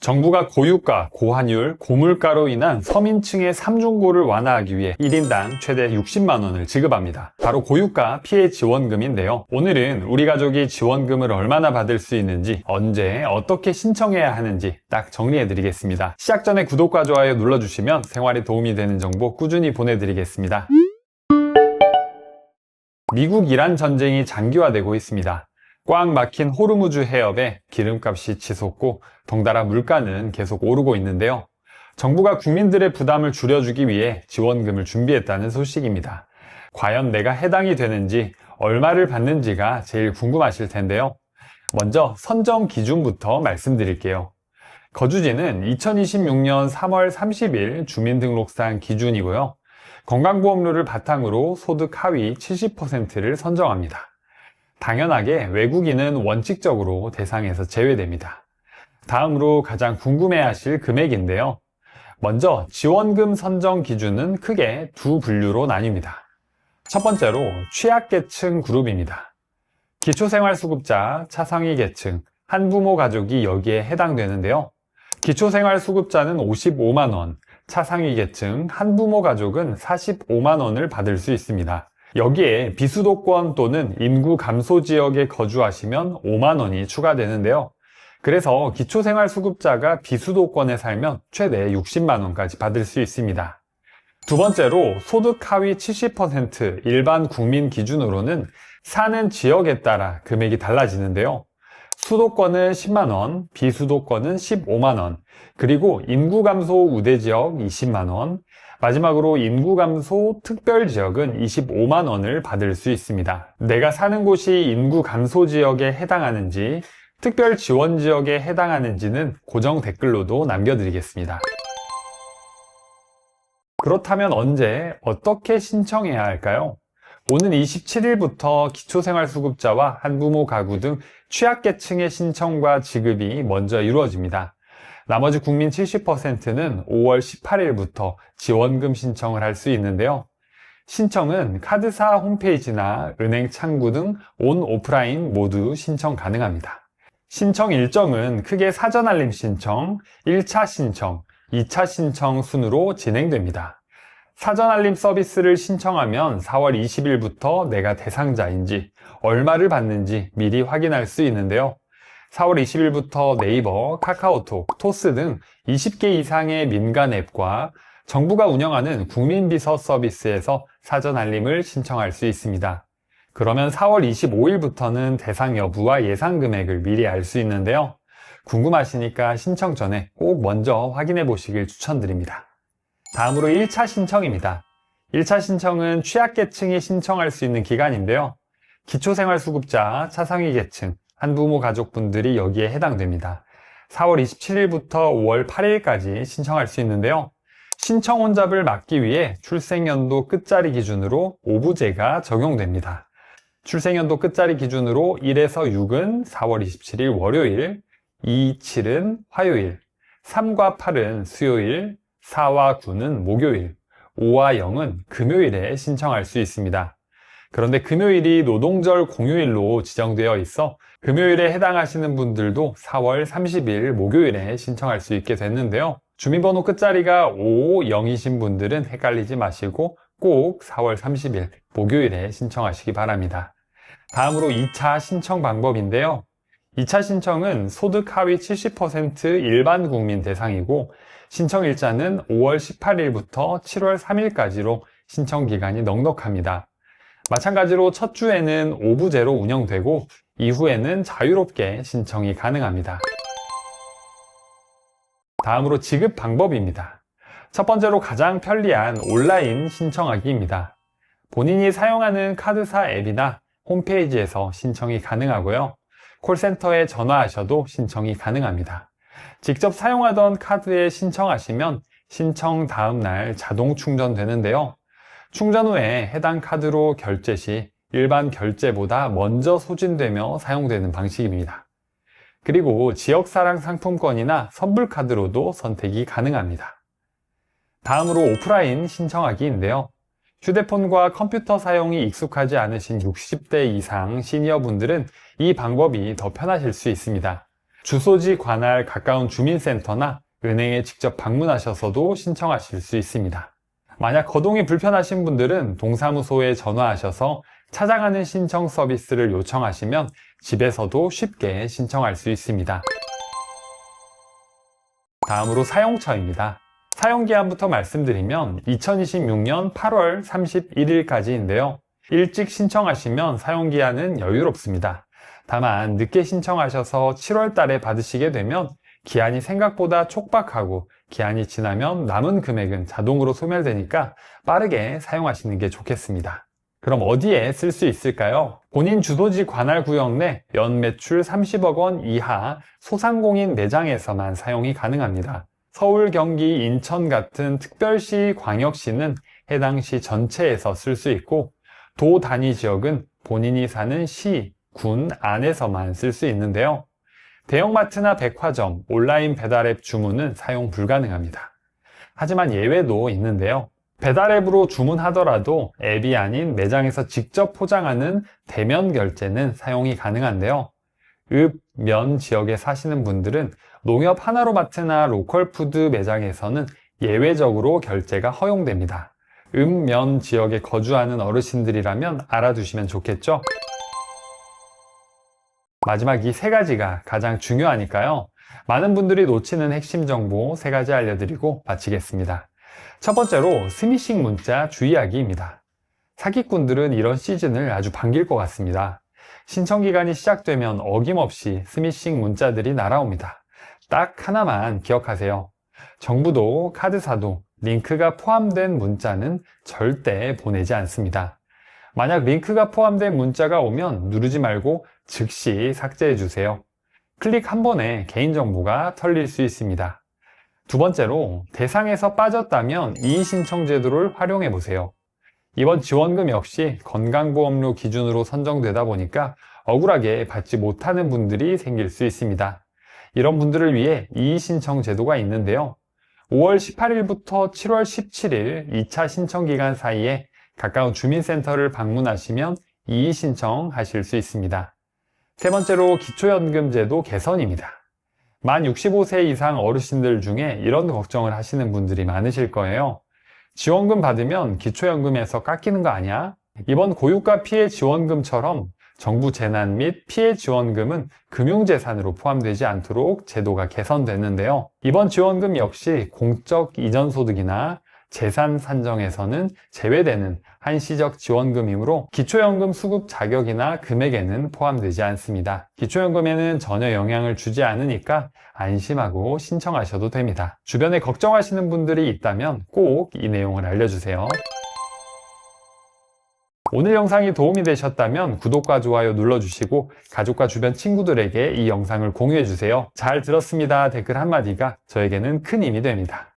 정부가 고유가, 고환율, 고물가로 인한 서민층의 삼중고를 완화하기 위해 1인당 최대 60만 원을 지급합니다. 바로 고유가 피해 지원금인데요. 오늘은 우리 가족이 지원금을 얼마나 받을 수 있는지, 언제, 어떻게 신청해야 하는지 딱 정리해 드리겠습니다. 시작 전에 구독과 좋아요 눌러주시면 생활에 도움이 되는 정보 꾸준히 보내드리겠습니다. 미국-이란 전쟁이 장기화되고 있습니다. 꽉 막힌 호르무즈 해협에 기름값이 치솟고 덩달아 물가는 계속 오르고 있는데요. 정부가 국민들의 부담을 줄여주기 위해 지원금을 준비했다는 소식입니다. 과연 내가 해당이 되는지, 얼마를 받는지가 제일 궁금하실 텐데요. 먼저 선정 기준부터 말씀드릴게요. 거주지는 2026년 3월 30일 주민등록상 기준이고요. 건강보험료를 바탕으로 소득 하위 70%를 선정합니다. 당연하게 외국인은 원칙적으로 대상에서 제외됩니다. 다음으로 가장 궁금해하실 금액인데요. 먼저 지원금 선정 기준은 크게 두 분류로 나뉩니다. 첫 번째로 취약계층 그룹입니다. 기초생활수급자, 차상위 계층, 한부모 가족이 여기에 해당되는데요. 기초생활수급자는 55만 원, 차상위 계층, 한부모 가족은 45만 원을 받을 수 있습니다. 여기에 비수도권 또는 인구 감소 지역에 거주하시면 5만 원이 추가되는데요. 그래서 기초생활수급자가 비수도권에 살면 최대 60만 원까지 받을 수 있습니다. 두 번째로 소득 하위 70% 일반 국민 기준으로는 사는 지역에 따라 금액이 달라지는데요. 수도권은 10만 원, 비수도권은 15만 원, 그리고 인구 감소 우대 지역 20만 원, 마지막으로 인구 감소 특별 지역은 25만 원을 받을 수 있습니다. 내가 사는 곳이 인구 감소 지역에 해당하는지, 특별 지원 지역에 해당하는지는 고정 댓글로도 남겨드리겠습니다. 그렇다면 언제, 어떻게 신청해야 할까요? 오는 27일부터 기초생활수급자와 한부모 가구 등 취약계층의 신청과 지급이 먼저 이루어집니다. 나머지 국민 70%는 5월 18일부터 지원금 신청을 할 수 있는데요. 신청은 카드사 홈페이지나 은행 창구 등 온 오프라인 모두 신청 가능합니다. 신청 일정은 크게 사전알림 신청, 1차 신청, 2차 신청 순으로 진행됩니다. 사전알림 서비스를 신청하면 4월 20일부터 내가 대상자인지, 얼마를 받는지 미리 확인할 수 있는데요. 4월 20일부터 네이버, 카카오톡, 토스 등 20개 이상의 민간 앱과 정부가 운영하는 국민비서 서비스에서 사전 알림을 신청할 수 있습니다. 그러면 4월 25일부터는 대상 여부와 예상 금액을 미리 알 수 있는데요. 궁금하시니까 신청 전에 꼭 먼저 확인해 보시길 추천드립니다. 다음으로 1차 신청입니다. 1차 신청은 취약계층이 신청할 수 있는 기간인데요. 기초생활수급자, 차상위 계층, 한부모 가족분들이 여기에 해당됩니다. 4월 27일부터 5월 8일까지 신청할 수 있는데요. 신청 혼잡을 막기 위해 출생연도 끝자리 기준으로 5부제가 적용됩니다. 출생연도 끝자리 기준으로 1에서 6은 4월 27일 월요일, 2, 7은 화요일, 3과 8은 수요일, 4와 9는 목요일, 5와 0은 금요일에 신청할 수 있습니다. 그런데 금요일이 노동절 공휴일로 지정되어 있어 금요일에 해당하시는 분들도 4월 30일 목요일에 신청할 수 있게 됐는데요. 주민번호 끝자리가 550이신 분들은 헷갈리지 마시고 꼭 4월 30일 목요일에 신청하시기 바랍니다. 다음으로 2차 신청 방법인데요. 2차 신청은 소득 하위 70% 일반 국민 대상이고 신청 일자는 5월 18일부터 7월 3일까지로 신청 기간이 넉넉합니다. 마찬가지로 첫 주에는 5부제로 운영되고 이후에는 자유롭게 신청이 가능합니다. 다음으로 지급 방법입니다. 첫 번째로 가장 편리한 온라인 신청하기입니다. 본인이 사용하는 카드사 앱이나 홈페이지에서 신청이 가능하고요. 콜센터에 전화하셔도 신청이 가능합니다. 직접 사용하던 카드에 신청하시면 신청 다음날 자동 충전되는데요. 충전 후에 해당 카드로 결제 시 일반 결제보다 먼저 소진되며 사용되는 방식입니다. 그리고 지역사랑 상품권이나 선불카드로도 선택이 가능합니다. 다음으로 오프라인 신청하기인데요. 휴대폰과 컴퓨터 사용이 익숙하지 않으신 60대 이상 시니어분들은 이 방법이 더 편하실 수 있습니다. 주소지 관할 가까운 주민센터나 은행에 직접 방문하셔서도 신청하실 수 있습니다. 만약 거동이 불편하신 분들은 동사무소에 전화하셔서 찾아가는 신청 서비스를 요청하시면 집에서도 쉽게 신청할 수 있습니다. 다음으로 사용처입니다. 사용기한부터 말씀드리면 2026년 8월 31일까지인데요. 일찍 신청하시면 사용기한은 여유롭습니다. 다만 늦게 신청하셔서 7월 달에 받으시게 되면 기한이 생각보다 촉박하고 기한이 지나면 남은 금액은 자동으로 소멸되니까 빠르게 사용하시는 게 좋겠습니다. 그럼 어디에 쓸 수 있을까요? 본인 주소지 관할 구역 내 연매출 30억 원 이하 소상공인 매장에서만 사용이 가능합니다. 서울, 경기, 인천 같은 특별시, 광역시는 해당 시 전체에서 쓸 수 있고 도 단위 지역은 본인이 사는 시, 군 안에서만 쓸 수 있는데요. 대형마트나 백화점, 온라인 배달앱 주문은 사용 불가능합니다. 하지만 예외도 있는데요. 배달앱으로 주문하더라도 앱이 아닌 매장에서 직접 포장하는 대면 결제는 사용이 가능한데요. 읍, 면 지역에 사시는 분들은 농협 하나로마트나 로컬푸드 매장에서는 예외적으로 결제가 허용됩니다. 읍, 면 지역에 거주하는 어르신들이라면 알아두시면 좋겠죠? 마지막 이 세 가지가 가장 중요하니까요. 많은 분들이 놓치는 핵심 정보 세 가지 알려드리고 마치겠습니다. 첫 번째로 스미싱 문자 주의하기입니다. 사기꾼들은 이런 시즌을 아주 반길 것 같습니다. 신청 기간이 시작되면 어김없이 스미싱 문자들이 날아옵니다. 딱 하나만 기억하세요. 정부도 카드사도 링크가 포함된 문자는 절대 보내지 않습니다. 만약 링크가 포함된 문자가 오면 누르지 말고 즉시 삭제해 주세요. 클릭 한 번에 개인정보가 털릴 수 있습니다. 두 번째로 대상에서 빠졌다면 이의신청 제도를 활용해 보세요. 이번 지원금 역시 건강보험료 기준으로 선정되다 보니까 억울하게 받지 못하는 분들이 생길 수 있습니다. 이런 분들을 위해 이의신청 제도가 있는데요. 5월 18일부터 7월 17일 2차 신청 기간 사이에 가까운 주민센터를 방문하시면 이의신청하실 수 있습니다. 세 번째로 기초연금제도 개선입니다. 만 65세 이상 어르신들 중에 이런 걱정을 하시는 분들이 많으실 거예요. 지원금 받으면 기초연금에서 깎이는 거 아니야? 이번 고유가 피해 지원금처럼 정부 재난 및 피해 지원금은 금융재산으로 포함되지 않도록 제도가 개선됐는데요. 이번 지원금 역시 공적 이전소득이나 재산 산정에서는 제외되는 한시적 지원금이므로 기초연금 수급 자격이나 금액에는 포함되지 않습니다. 기초연금에는 전혀 영향을 주지 않으니까 안심하고 신청하셔도 됩니다. 주변에 걱정하시는 분들이 있다면 꼭 이 내용을 알려주세요. 오늘 영상이 도움이 되셨다면 구독과 좋아요 눌러주시고 가족과 주변 친구들에게 이 영상을 공유해주세요. 잘 들었습니다 댓글 한마디가 저에게는 큰 힘이 됩니다.